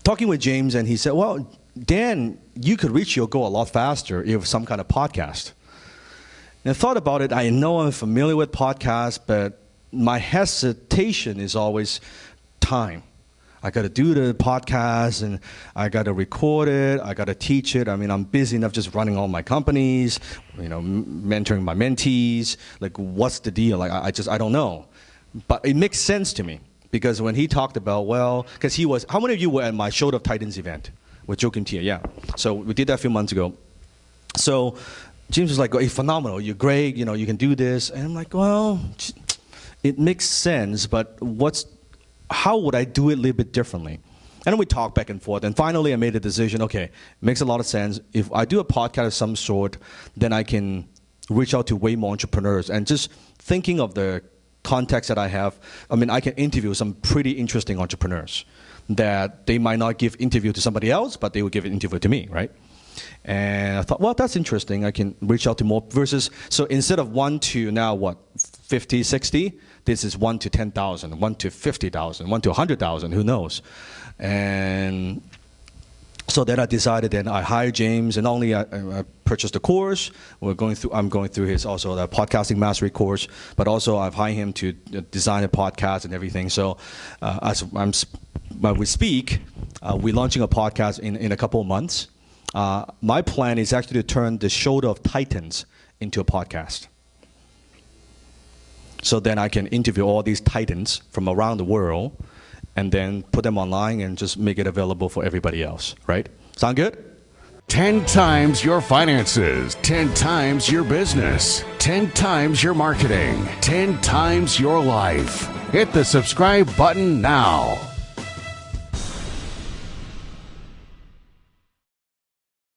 talking with James, and he said, well, Dan, you could reach your goal a lot faster if some kind of podcast. And I thought about it. I know I'm familiar with podcasts, but my hesitation is always time. I got to do the podcast, and I got to record it. I got to teach it. I mean, I'm busy enough just running all my companies, mentoring my mentees. Like, what's the deal? Like, I don't know. But it makes sense to me because when he talked about, because he was, how many of you were at my Shoulder of Titans event with Joachim Tia? Yeah. So we did that a few months ago. So James was like, hey, phenomenal. You're great. You can do this. And I'm like, well, it makes sense, but how would I do it a little bit differently? And then we talked back and forth, and finally I made a decision, okay, it makes a lot of sense. If I do a podcast of some sort, then I can reach out to way more entrepreneurs. And just thinking of the context that I have, I can interview some pretty interesting entrepreneurs that they might not give interview to somebody else, but they will give an interview to me, right? And I thought, well, that's interesting. I can reach out to more versus, so instead of 1 to now 50, 60, this is 1 to 10,000, 1 to 50,000, 1 to 100,000, who knows? And so then I decided, then I hired James, and not only I purchased the course, I'm going through his also the podcasting mastery course, but also I've hired him to design a podcast and everything. So when we speak, we're launching a podcast in a couple of months. My plan is actually to turn the Shoulder of Titans into a podcast. So then I can interview all these titans from around the world and then put them online and just make it available for everybody else, right? Sound good? 10 times your finances, 10 times your business, 10 times your marketing, 10 times your life. Hit the subscribe button now.